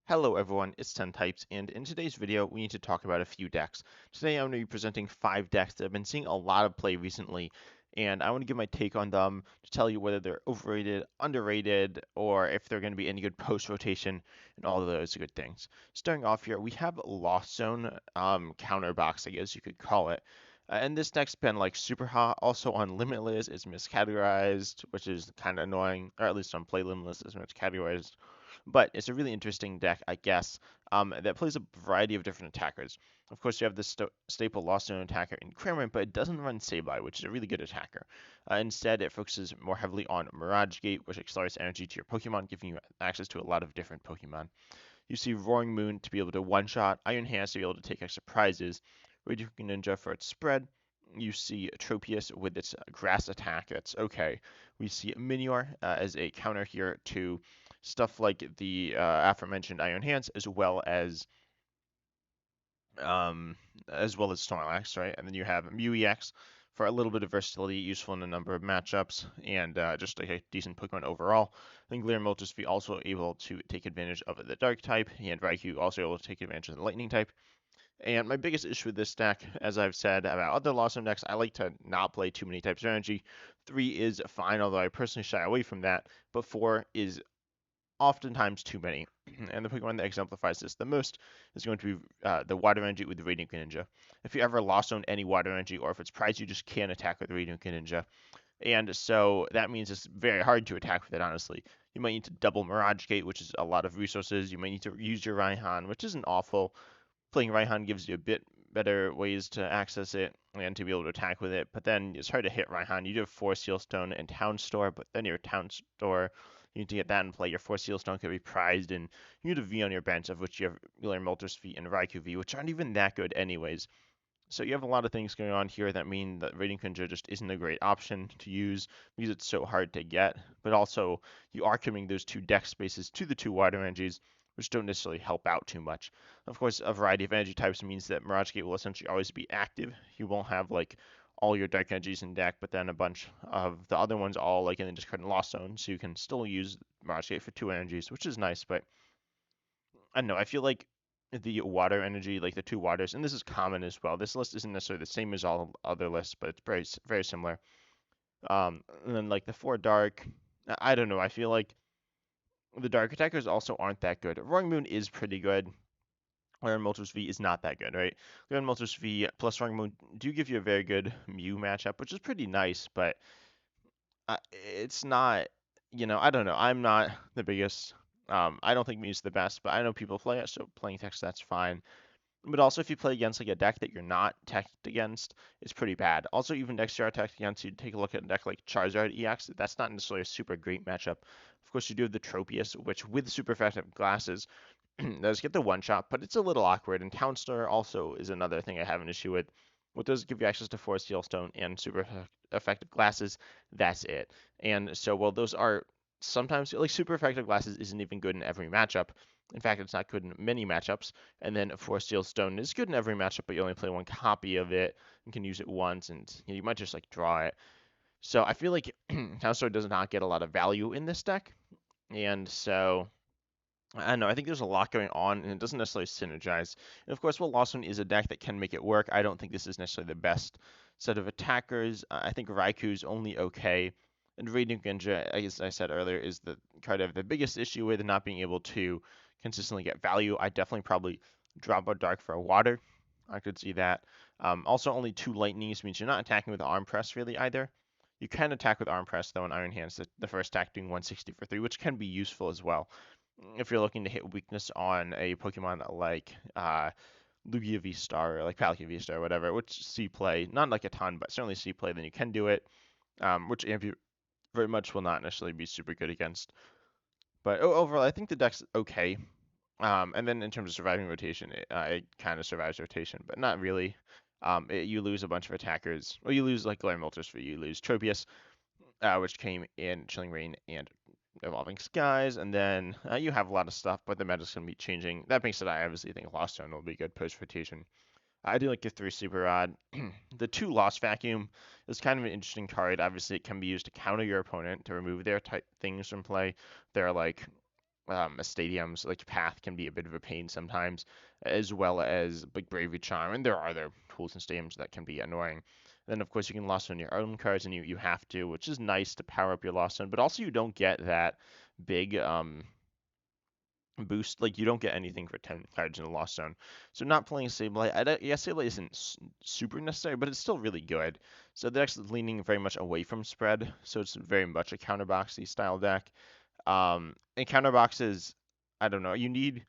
Hello everyone, it's 10 Types, and in today's video we need to talk about a few decks. Today I'm going to be presenting 5 decks that I've been seeing a lot of play recently, and I want to give my take on them to tell you whether they're overrated, underrated, or if they're going to be any good post-rotation, and all of those good things. Starting off here, we have Lost Zone Counterbox, I guess you could call it. And this deck's been like super hot. Also on Limitless, it's miscategorized, which is kind of annoying, or at least on Play Limitless, it's miscategorized. But it's a really interesting deck, I guess, that plays a variety of different attackers. Of course, you have the staple Lost Zone attacker in Cramorant, but it doesn't run Sableye, which is a really good attacker. Instead, it focuses more heavily on Mirage Gate, which accelerates energy to your Pokemon, giving you access to a lot of different Pokemon. You see Roaring Moon to be able to one-shot, Iron Hands to be able to take extra prizes, Radio Ninja for its spread. You see Tropius with its grass attack, that's okay. We see Minior as a counter here to stuff like the aforementioned Iron Hands, um, as well as Snorlax, right? And then you have Mew EX for a little bit of versatility, useful in a number of matchups, and just like a decent Pokemon overall. I think Galarian Moltres also able to take advantage of the Dark type, and Raikou also able to take advantage of the Lightning type. And my biggest issue with this deck, as I've said about other Lost Zone decks, I like to not play too many types of energy. 3 is fine, although I personally shy away from that, but 4 is oftentimes too many. And the Pokemon that exemplifies this the most is going to be the Water Energy with the Radiant Greninja. If you ever lost on any Water Energy, or if it's prized, you just can't attack with Radiant Greninja. And so that means it's very hard to attack with it, honestly. You might need to double Mirage Gate, which is a lot of resources. You might need to use your Raihan, which isn't awful. Playing Raihan gives you a bit better ways to access it and to be able to attack with it. But then it's hard to hit Raihan. You do have Force Seal Stone and Town Store, but then your Town Store, you need to get that in play. Your Force Seal Stone can be prized, and you need a V on your bench, of which you have Galarian Moltres V and Raikou V, which aren't even that good anyways. So you have a lot of things going on here that mean that Radiant Greninja just isn't a great option to use because it's so hard to get. But also, you are committing those 2 deck spaces to the 2 water energies, which don't necessarily help out too much. Of course, a variety of energy types means that Mirage Gate will essentially always be active. You won't have like all your dark energies in deck, but then a bunch of the other ones all like in the discard and lost zone, so you can still use Mirage Gate for 2 energies, which is nice. But I don't know. I feel like the water energy, like the 2 waters, and this is common as well. This list isn't necessarily the same as all other lists, but it's very similar. And then like the 4 dark, I don't know. I feel like the dark attackers also aren't that good. Roaring Moon is pretty good. Iron Moltres V is not that good, right? Iron Moltres V plus Roaring Moon do give you a very good Mew matchup, which is pretty nice, but it's not, I don't know. I'm not the biggest. I don't think Mew's the best, but I know people play it, so playing text that's fine. But also, if you play against like a deck that you're not teched against, it's pretty bad. Also, even decks you are teched against, you take a look at a deck like Charizard EX. That's not necessarily a super great matchup. Of course, you do have the Tropius, which with super effective glasses does get the one shot, but it's a little awkward. And Town Star also is another thing I have an issue with. What does give you access to Forest Steel Stone and super effective glasses? That's it. And so, while those are sometimes like super effective glasses isn't even good in every matchup. In fact, it's not good in many matchups. And then Forest Steel Stone is good in every matchup, but you only play one copy of it and can use it once, and you might just like draw it. So I feel like Town Star does not get a lot of value in this deck, and so I don't know. I think there's a lot going on, and it doesn't necessarily synergize. And of course, while Lost One is a deck that can make it work, I don't think this is necessarily the best set of attackers. I think Raikou's only okay. And Radiant Greninja, as I said earlier, is the kind of the biggest issue with not being able to consistently get value. I definitely probably drop a Dark for a Water. I could see that. Also, only 2 Lightnings means you're not attacking with Arm Press really either. You can attack with Arm Press though in Iron Hands, the first attack doing 160 for 3, which can be useful as well if you're looking to hit weakness on a Pokemon like Lugia VSTAR or like Palkia VSTAR or whatever, which C play, not like a ton, but certainly C play, then you can do it, which Ampu very much will not necessarily be super good against. But overall, I think the deck's okay. And then in terms of surviving rotation, it kind of survives rotation, but not really. You lose a bunch of attackers. Well, you lose like Galarian Moltres for you lose Tropius, which came in Chilling Reign and Evolving Skies, and then you have a lot of stuff, but the meta's going to be changing. That being said, I obviously think Lost Zone will be good post rotation. I do like the 3 Super Odd. The 2 Lost Vacuum is kind of an interesting card. Obviously, it can be used to counter your opponent to remove their type things from play. They're like stadiums, like Path can be a bit of a pain sometimes, as well as like Bravery Charm, and there are other tools and stadiums that can be annoying. Then of course you can loss on your own cards, and you have to, which is nice to power up your loss on, but also you don't get that big boost. Like you don't get anything for 10 cards in the lost zone. So not playing Sableye, yeah, Sableye isn't super necessary, but it's still really good. So the deck's leaning very much away from spread, so it's very much a counterboxy style deck. And counterboxes, I don't know, you need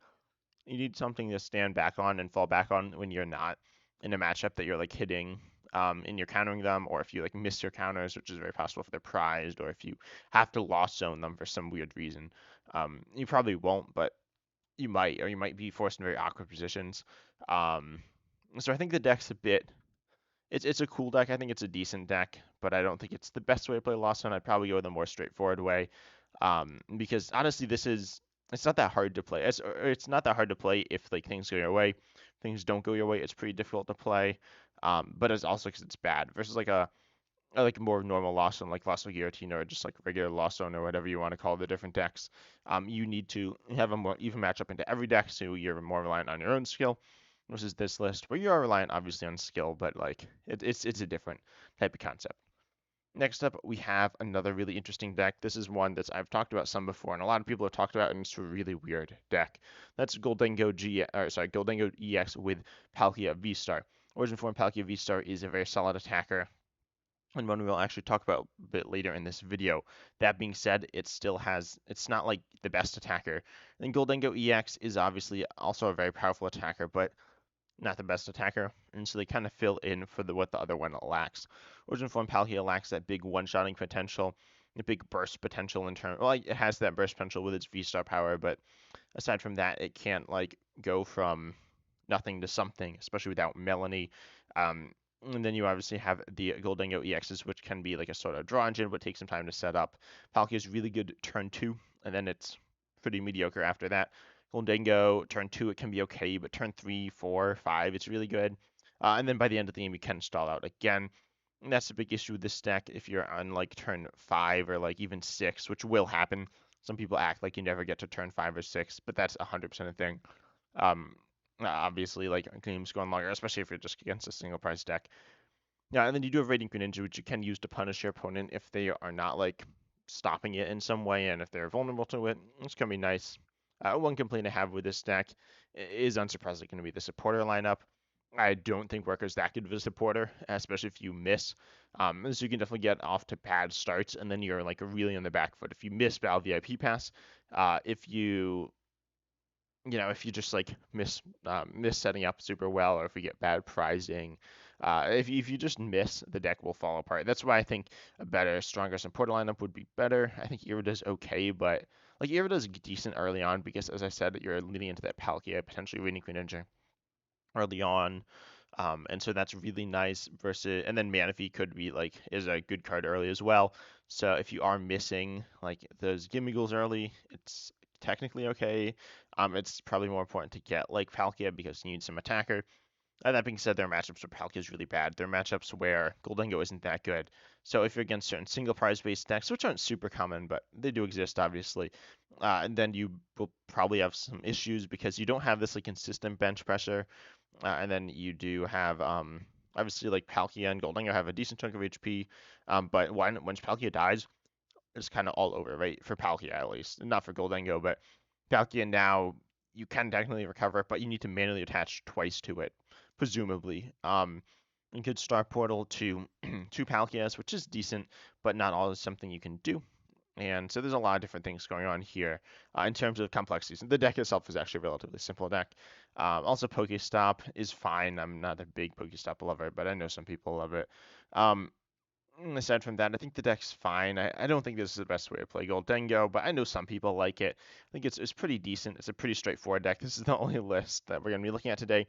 something to stand back on and fall back on when you're not in a matchup that you're like hitting. And you're countering them, or if you like miss your counters, which is very possible if they're prized, or if you have to lost zone them for some weird reason. You probably won't, but you might, or you might be forced in very awkward positions. Um, so I think the deck's a bit. It's a cool deck. I think it's a decent deck, but I don't think it's the best way to play Lost Zone. I'd probably go the more straightforward way, because honestly, it's not that hard to play. It's not that hard to play if like things go your way. Things don't go your way, it's pretty difficult to play. But it's also because it's bad versus like a like more normal Lost Zone, like Lost Zone Giratina, or just like regular Lost Zone, or whatever you want to call the different decks. You need to have a more even matchup into every deck, so you're more reliant on your own skill. Versus this list, where you are reliant obviously on skill, but like it's a different type of concept. Next up, we have another really interesting deck. This is one that I've talked about some before, and a lot of people have talked about, and it's a really weird deck. That's Gholdengo EX with Palkia VSTAR. Origin form Palkia VSTAR is a very solid attacker, and one we'll actually talk about a bit later in this video. That being said, it's not like the best attacker. And Gholdengo EX is obviously also a very powerful attacker, but not the best attacker, and so they kind of fill in for what the other one lacks. Origin Form Palkia lacks that big one-shotting potential, the big burst potential in terms. Well, it has that burst potential with its V-Star power, but aside from that, it can't like go from nothing to something, especially without Melanie. Um, and then you obviously have the Gholdengo EXs, which can be like a sort of draw engine, but take some time to set up. Palkia is really good turn 2, and then it's pretty mediocre after that. Gholdengo, turn 2, it can be okay, but turn 3, 4, 5, it's really good. And then by the end of the game, you can stall out again. And that's the big issue with this deck. If you're on like turn 5 or like even 6, which will happen, some people act like you never get to turn 5 or 6, but that's 100% a thing. Um, Obviously, like games going longer, especially if you're just against a single price deck. Yeah, and then you do have Radiant Greninja, which you can use to punish your opponent if they are not like stopping it in some way, and if they're vulnerable to it, it's gonna be nice. One complaint I have with this deck is unsurprisingly going to be the supporter lineup. I don't think Worker's that good of a supporter, especially if you miss. So you can definitely get off to bad starts, and then you're like really on the back foot. If you miss Battle VIP Pass, if if you just like miss setting up super well, or if we get bad prizing, if you just miss, the deck will fall apart. That's why I think a better, stronger supporter lineup would be better. I think Irida's okay, but like Irida's decent early on because, as I said, you're leading into that Palkia, potentially winning Queen Ninja early on. And so that's really nice versus, and then Manaphy could be like, is a good card early as well. So if you are missing like those Gimmigles early, it's technically okay. It's probably more important to get like Palkia because you need some attacker. And that being said, their matchups where Palkia is really bad. There are matchups where Gholdengo isn't that good. So if you're against certain single prize based decks, which aren't super common, but they do exist obviously, and then you will probably have some issues because you don't have this like consistent bench pressure. And then you do have obviously like Palkia and Gholdengo have a decent chunk of HP, but once Palkia dies, it's kind of all over, right? For Palkia at least, not for Gholdengo, but Palkia now you can technically recover it, but you need to manually attach twice to it, presumably. You could Star Portal to two Palkias, which is decent, but not always something you can do. And so there's a lot of different things going on here in terms of complexities. And the deck itself is actually a relatively simple deck. Also, Pokestop is fine. I'm not a big Pokestop lover, but I know some people love it. Aside from that, I think the deck's fine. I don't think this is the best way to play Gholdengo, but I know some people like it. I think it's pretty decent. It's a pretty straightforward deck. This is the only list that we're going to be looking at today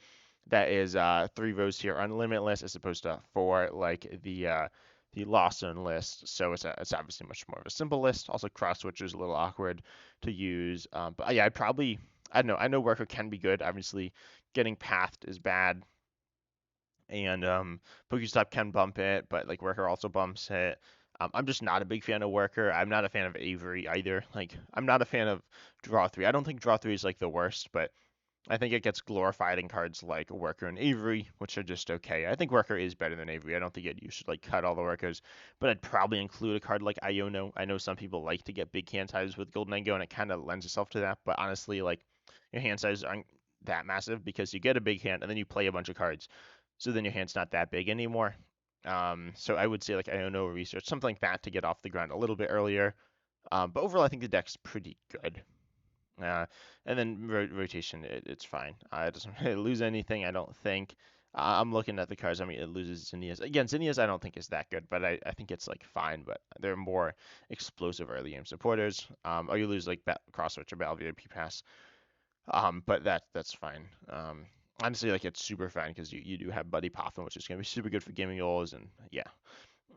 that is 3 rows here on Limitless as opposed to 4 like the Lawson list. So it's obviously much more of a simple list. Also, cross switch is a little awkward to use. But yeah, I don't know. I know Worker can be good. Obviously, getting pathed is bad, and Pokestop can bump it, but like Worker also bumps it. I'm just not a big fan of Worker. I'm not a fan of Avery either. Like, I'm not a fan of Draw 3. I don't think Draw 3 is like the worst, but I think it gets glorified in cards like Worker and Avery, which are just okay. I think Worker is better than Avery. I don't think you should like cut all the Workers, but I'd probably include a card like Iono. I know some people like to get big hand sizes with Gholdengo, and it kind of lends itself to that. But honestly, like your hand sizes aren't that massive because you get a big hand and then you play a bunch of cards, so then your hand's not that big anymore. So I would say like Iono research something like that to get off the ground a little bit earlier. But overall, I think the deck's pretty good. Uh, and then rotation, it's fine. It doesn't really lose anything, I don't think. I'm looking at the cards. I mean, it loses Zinnias. Again, Zinnias I don't think is that good, but I think it's like fine. But they're more explosive early game supporters. Or you lose like Cross Switch or Battle VIP Pass. But that's fine. Honestly, like it's super fine because you do have Buddy Poffin, which is gonna be super good for gaming goals, and yeah.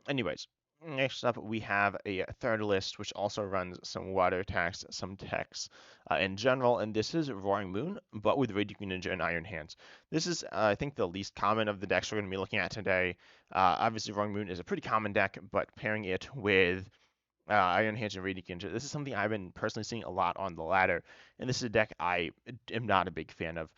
Anyways, next up we have a third list which also runs some water attacks, some techs in general, and this is Roaring Moon, but with Radiant Ninja and Iron Hands. This is, I think, the least common of the decks we're going to be looking at today. Obviously, Roaring Moon is a pretty common deck, but pairing it with Iron Hands and Radiant Ninja, this is something I've been personally seeing a lot on the ladder, and this is a deck I am not a big fan of.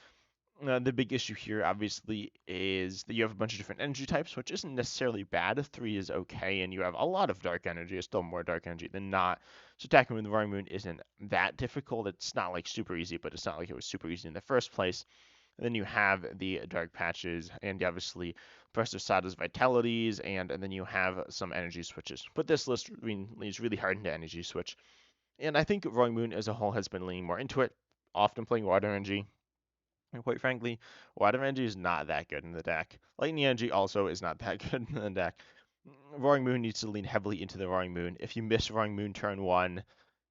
The big issue here, obviously, is that you have a bunch of different energy types, which isn't necessarily bad. 3 is okay, and you have a lot of dark energy. It's still more dark energy than not. So attacking with the Roaring Moon isn't that difficult. It's not like super easy, but it's not like it was super easy in the first place. And then you have the dark patches, and obviously Professor Sada's vitalities, and then you have some energy switches. But this list leans really hard into energy switch. And I think Roaring Moon as a whole has been leaning more into it, often playing water energy. And quite frankly, water energy is not that good in the deck. Lightning energy also is not that good in the deck. Roaring Moon needs to lean heavily into the Roaring Moon. If you miss Roaring Moon turn 1,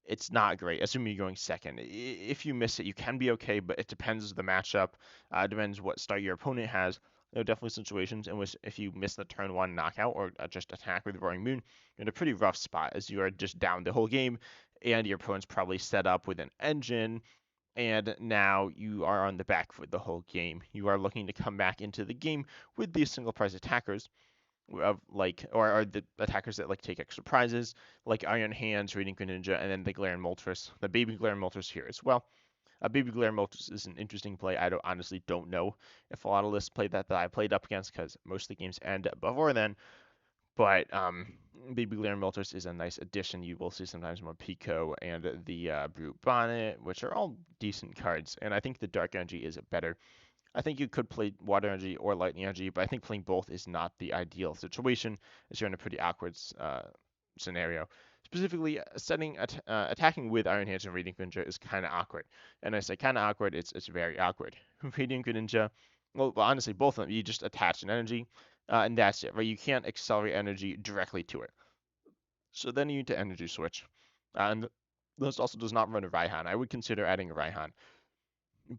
it's not great, assuming you're going second. If you miss it, you can be okay, but it depends the matchup. Depends what start your opponent has. There are definitely situations in which if you miss the turn 1 knockout or just attack with Roaring Moon, you're in a pretty rough spot as you are just down the whole game, and your opponent's probably set up with an engine and now you are on the back foot the whole game. You are looking to come back into the game with these single prize attackers, or the attackers that like take extra prizes, like Iron Hands, Radiant Greninja, and then the Galarian Moltres, the Baby Galarian Moltres here as well. Baby Galarian Moltres is an interesting play. I honestly don't know if a lot of lists play that I played up against because most of the games end before then. But Baby Galarian Moltres is a nice addition. You will see sometimes more Pico and the Brute Bonnet, which are all decent cards. And I think the Dark Energy is better. I think you could play Water Energy or Lightning Energy, but I think playing both is not the ideal situation, as you're in a pretty awkward scenario. Specifically, attacking with Iron Hands and Radiant Greninja is kind of awkward. And I say kind of awkward, it's very awkward. Radiant Greninja, well, honestly, both of them, you just attach an energy, and that's it, right? You can't accelerate energy directly to it. So then you need to energy switch. And this also does not run a Raihan. I would consider adding a Raihan.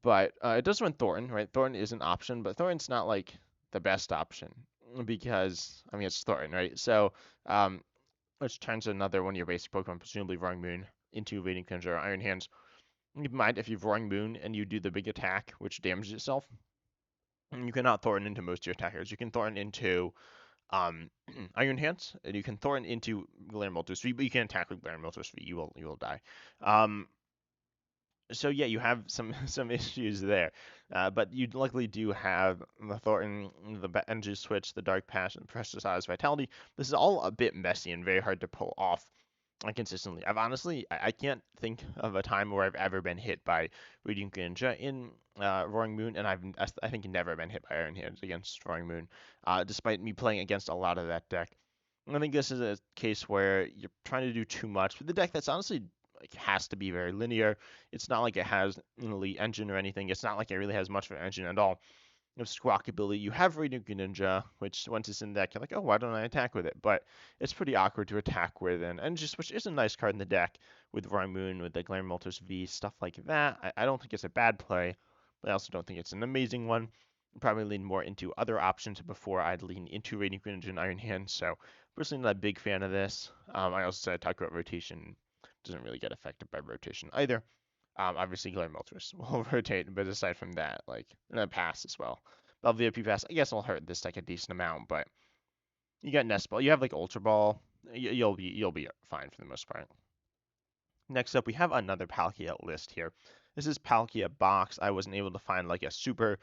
But it does run Thornton, right? Thornton is an option, but Thornton's not like the best option because, I mean, it's Thornton, right? So, which turns another one of your basic Pokemon, presumably Roaring Moon, into Radiant Greninja or Iron Hands. Keep in mind, if you've Roaring Moon and you do the big attack, which damages itself, you cannot Thornton into most of your attackers. You can Thornton into Iron Hands, and you can Thornton into Galarian Moltres V, but you can't attack with Galarian Moltres V. You will die. So yeah, you have some issues there, but you likely do have the Thornton, the energy switch, the Dark Passion, Precious Eyes, Vitality. This is all a bit messy and very hard to pull off consistently. I can't think of a time where I've ever been hit by Radiant Greninja in Roaring Moon, and I think never been hit by Iron Hands against Roaring Moon, despite me playing against a lot of that deck. I think this is a case where you're trying to do too much with the deck that's honestly like has to be very linear. It's not like it has an elite engine or anything. It's not like it really has much of an engine at all. You have Squawk ability. You have Radiant Greninja, which once it's in the deck, you're like, oh, why don't I attack with it? But it's pretty awkward to attack with, and Energy Switch is a nice card in the deck with Roaring Moon, with the Galarian Moltres V, stuff like that. I don't think it's a bad play, but I also don't think it's an amazing one. I'd probably lean more into other options before I'd lean into Radiant Greninja and Iron Hand. So personally, not a big fan of this. I also said I talked about rotation. Doesn't really get affected by rotation either. Obviously, Galarian Moltres will rotate, but aside from that, like, and then pass as well. Well, VIP pass, I guess, will hurt this deck a decent amount, but you got Nest Ball. You have like Ultra Ball. you'll be fine for the most part. Next up, we have another Palkia list here. This is Palkia box. I wasn't able to find like a super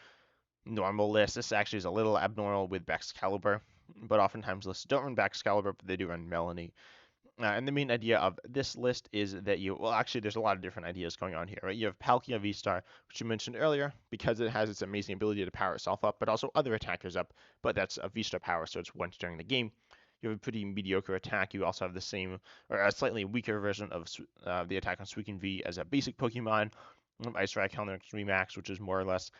normal list. This actually is a little abnormal with Excalibur, but oftentimes lists don't run Excalibur, but they do run Melanie. And the main idea of this list is that well, actually, there's a lot of different ideas going on here, right? You have Palkia VSTAR, which you mentioned earlier, because it has its amazing ability to power itself up, but also other attackers up, but that's a VSTAR power, so it's once during the game. You have a pretty mediocre attack. You also have the same, or a slightly weaker version of the attack on Suicune V as a basic Pokemon. Ice Raikou Remax, which is more or less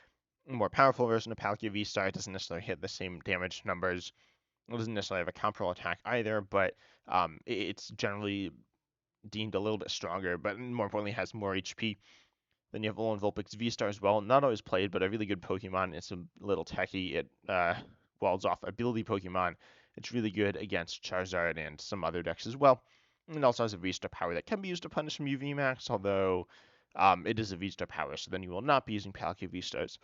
a more powerful version of Palkia VSTAR. It doesn't necessarily hit the same damage numbers. It doesn't necessarily have a counter attack either, but it's generally deemed a little bit stronger, but more importantly has more HP. Then you have Alolan Vulpix V-Star as well. Not always played, but a really good Pokemon. It's a little techy. It walls off ability Pokemon. It's really good against Charizard and some other decks as well. And it also has a V-Star power that can be used to punish some UV Max, although it is a V-Star power, so then you will not be using Palkia V-Star's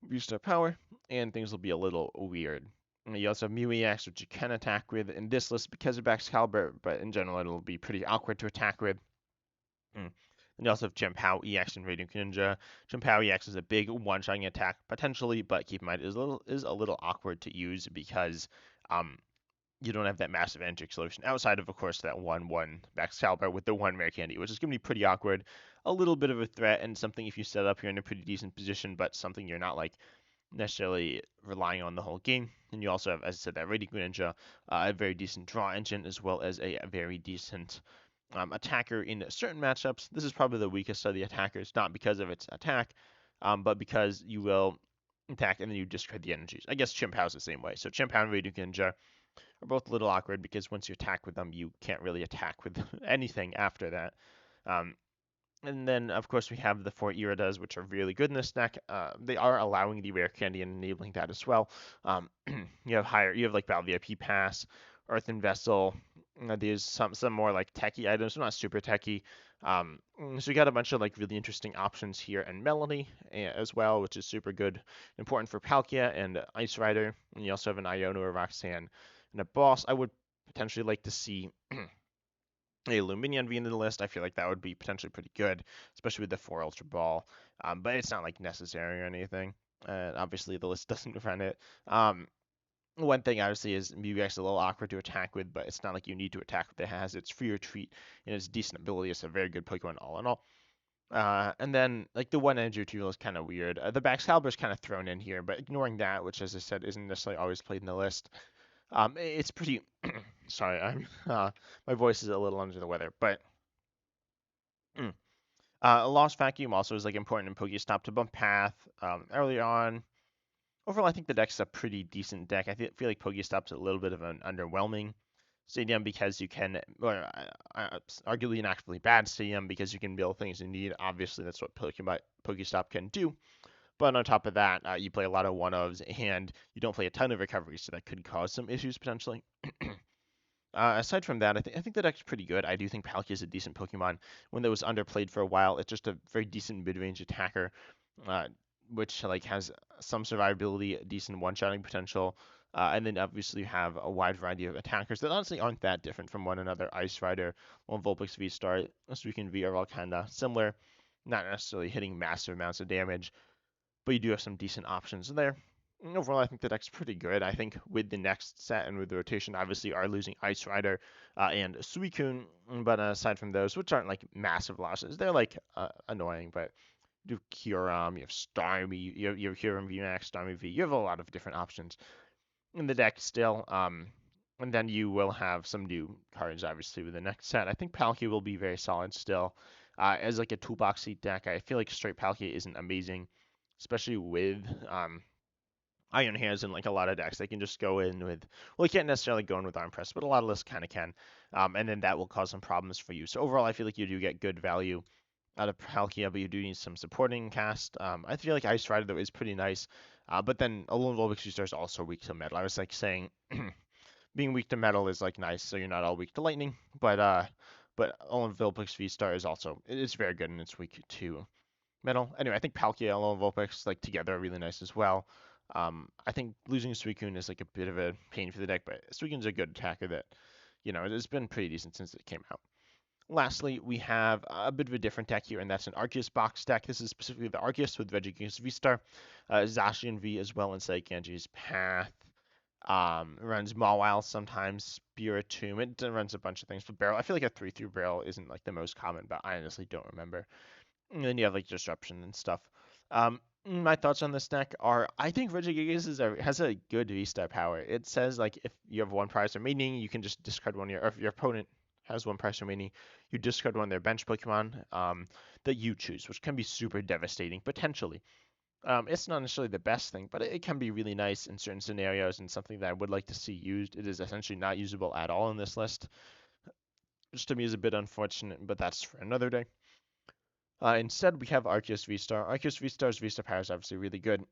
V-Star power, and things will be a little weird. And you also have Mew EX, which you can attack with in this list because of Excalibur, but in general it'll be pretty awkward to attack with. And you also have Chien-Pao EX and Radiant Greninja. Chien-Pao EX is a big one-shotting attack potentially, but keep in mind it is a little awkward to use because you don't have that massive energy solution outside of course that 1/1 Excalibur with the one rare candy, which is going to be pretty awkward. A little bit of a threat and something if you set up you're in a pretty decent position, but something you're not like necessarily relying on the whole game. And you also have, as I said, that Radiant Greninja, a very decent draw engine, as well as a very decent attacker in certain matchups. This is probably the weakest of the attackers, not because of its attack, but because you will attack and then you discard the energies. I guess Chien-Pao is the same way. So Chien-Pao and Radiant Greninja are both a little awkward because once you attack with them, you can't really attack with anything after that. Um, and then, of course, we have the 4 Iridas, which are really good in this deck. They are allowing the rare candy and enabling that as well. You have like Battle VIP Pass, Earthen Vessel. There's some more like techie items, not super techie. So you got a bunch of like really interesting options here, and Melanie as well, which is super good, important for Palkia and Ice Rider. And you also have an Iono or Roxanne and a boss. I would potentially like to see a Lumineon being in the list. I feel like that would be potentially pretty good, especially with the 4 Ultra Ball. But it's not like necessary or anything. Obviously, the list doesn't run it. One thing obviously is Mew is a little awkward to attack with, but it's not like you need to attack with it. Has its free retreat and its decent ability. It's a very good Pokemon all in all. And then like the one energy retrieval is kind of weird. The Excalibur is kind of thrown in here, but ignoring that, which as I said isn't necessarily always played in the list, it's pretty. Sorry, I'm my voice is a little under the weather, but a Lost Vacuum also is like important in Pokestop to bump path early on. Overall, I think the deck's a pretty decent deck. I feel like Pokestop's a little bit of an underwhelming stadium because you can, or arguably an actually bad stadium because you can build things you need. Obviously, that's what Pokestop can do. But on top of that, you play a lot of one-ofs and you don't play a ton of recovery, so that could cause some issues potentially. Aside from that, I think the deck's pretty good. I do think Palkia is a decent Pokemon. When it was underplayed for a while, it's just a very decent mid-range attacker, uh, which like has some survivability, decent one-shotting potential, and then obviously you have a wide variety of attackers that honestly aren't that different from one another. Ice Rider, Vulpix V-Star, Suicune V are all kind of similar, not necessarily hitting massive amounts of damage, but you do have some decent options there. Overall, I think the deck's pretty good. I think with the next set and with the rotation, obviously you are losing Ice Rider and Suicune, but aside from those, which aren't like massive losses, they're like annoying, but you have Kyurem, you have Starmie, you have Kyurem VMAX, Starmie V, you have a lot of different options in the deck still. And then you will have some new cards, obviously, with the next set. I think Palkia will be very solid still. As like a toolbox seat deck, I feel like straight Palkia isn't amazing, especially with Iron Hands and like a lot of decks. They can just go in with, well, you can't necessarily go in with Arm Press, but a lot of lists kind of can. And then that will cause some problems for you. So overall, I feel like you do get good value out of Palkia, but you do need some supporting cast. I feel like Ice Rider, though, is pretty nice. But then Alolan Vulpix V-Star is also weak to Metal. I was like saying, being weak to Metal is like nice, so you're not all weak to Lightning. But Alolan Vulpix V-Star is also, it's very good and it's weak to Metal. Anyway, I think Palkia and Alolan Vulpix like together are really nice as well. I think losing Suicune is like a bit of a pain for the deck, but Suicune's a good attacker that it's been pretty decent since it came out. Lastly, we have a bit of a different deck here, and that's an Arceus box deck. This is specifically the Arceus with Regigigas VSTAR, Zacian V as well, and Saikenji's Path. Runs Mawile sometimes, Spiritomb. It runs a bunch of things, but Barrel. I feel like a 3/3 Barrel isn't like the most common, but I honestly don't remember. And then you have like Disruption and stuff. My thoughts on this deck are I think Regigigas has a good V-Star power. It says like if you have one prize remaining, you can just discard one of or if your opponent has one prize remaining, you discard one of their bench Pokemon that you choose, which can be super devastating potentially. It's not necessarily the best thing, but it can be really nice in certain scenarios and something that I would like to see used. It is essentially not usable at all in this list, which to me is a bit unfortunate, but that's for another day. Instead, we have Arceus VSTAR. Arceus VSTAR's V-Star power is obviously really good.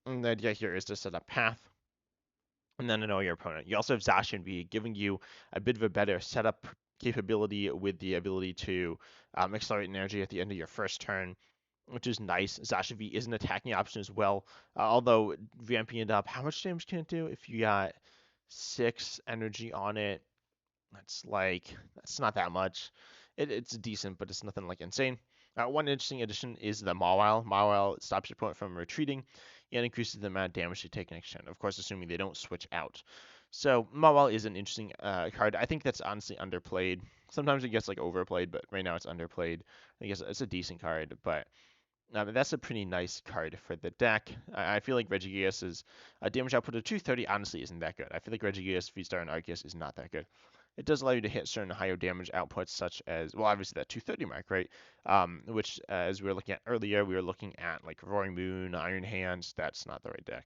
And the idea here is to set up Path and then annoy your opponent. You also have Zacian V, giving you a bit of a better setup capability with the ability to accelerate energy at the end of your first turn, which is nice. Zacian V is an attacking option as well, although vamping it up, how much damage can it do? If you got 6 energy on it, that's not that much. It's decent, but it's nothing like insane. One interesting addition is the Mawile. Mawile stops your opponent from retreating and increases the amount of damage they take in exchange. Of course, assuming they don't switch out. So Mawile is an interesting card. I think that's honestly underplayed. Sometimes it gets like overplayed, but right now it's underplayed. I guess it's a decent card, but that's a pretty nice card for the deck. I feel like Regigigas' damage output of 230 honestly isn't that good. I feel like Regigigas, V-Star, and Arceus is not that good. It does allow you to hit certain higher damage outputs, such as, well, obviously that 230 mark, right? Which, as we were looking at earlier, we were looking at like Roaring Moon, Iron Hands. That's not the right deck.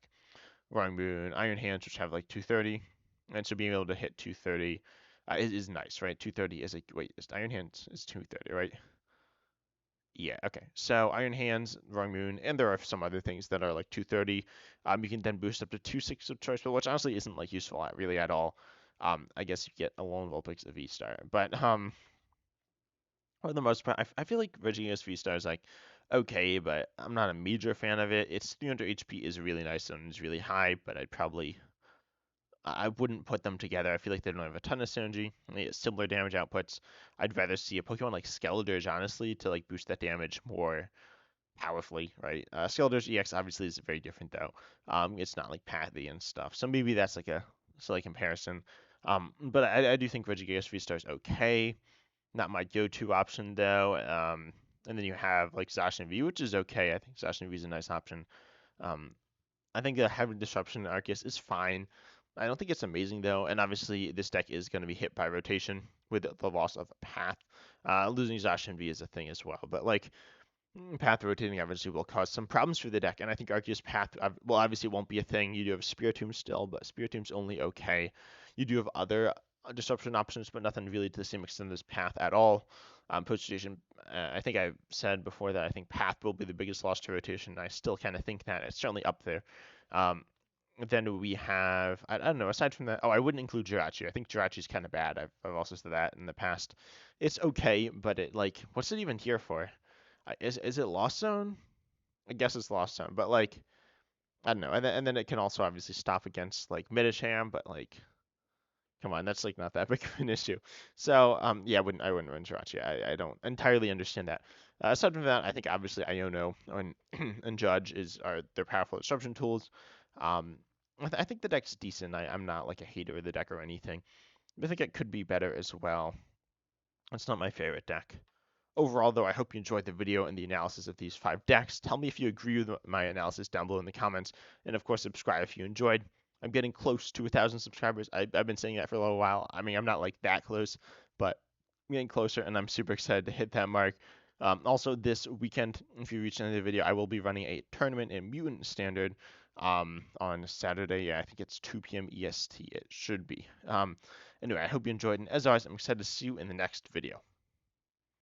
Roaring Moon, Iron Hands, which have like 230, and so being able to hit 230 is nice, right? 230 is a wait, is Iron Hands is 230, right? Yeah, okay. So Iron Hands, Roaring Moon, and there are some other things that are like 230. You can then boost up to 260 of choice, but which honestly isn't like useful really at all. I guess you get a lone Vulpix of V-Star, but for the most part, I feel like Regigigas V-Star is like okay, but I'm not a major fan of it. Its 300 HP is really nice and it's really high, but I wouldn't put them together. I feel like they don't have a ton of synergy. They get similar damage outputs. I'd rather see a Pokemon like Skeledirge, honestly, to like boost that damage more powerfully, right? Skeledirge EX obviously is very different though. It's not like Pathy and stuff, so maybe that's like a silly comparison. But I do think Regigigas V-Star is okay. Not my go-to option though. And then you have like Zacian V, which is okay. I think Zacian V is a nice option. Um, I think that having Disruption in Arceus is fine. I don't think it's amazing though, and obviously this deck is going to be hit by rotation with the loss of Path. Losing Zacian V is a thing as well, but like Path rotating obviously will cause some problems for the deck, and I think Arceus Path, well, obviously won't be a thing. You do have Spiritomb still, but Spiritomb's only okay. You do have other disruption options, but nothing really to the same extent as Path at all. Post rotation, I think I said before that I think Path will be the biggest loss to rotation. I still kind of think that it's certainly up there. Um, then we have, I don't know, aside from that, oh, I wouldn't include Jirachi. I think Jirachi's kind of bad. I've also said that in the past. It's okay, but it like, what's it even here for? Is it Lost Zone? I guess it's Lost Zone, but like I don't know. And then it can also obviously stop against like Medicham, but like come on, that's like not that big of an issue. So yeah, I wouldn't run Jirachi. I don't entirely understand that. Aside from that, I think obviously Iono and and Judge are their powerful disruption tools. Um, I think the deck's decent. I'm not like a hater of the deck or anything. But I think it could be better as well. It's not my favorite deck. Overall, though, I hope you enjoyed the video and the analysis of these 5 decks. Tell me if you agree with my analysis down below in the comments. And of course, subscribe if you enjoyed. I'm getting close to 1,000 subscribers. I've been saying that for a little while. I mean, I'm not like that close, but I'm getting closer, and I'm super excited to hit that mark. Also, this weekend, if you reach the end of the video, I will be running a tournament in Mutant Standard on Saturday. Yeah, I think it's 2 p.m. EST. It should be. Anyway, I hope you enjoyed, and as always, I'm excited to see you in the next video.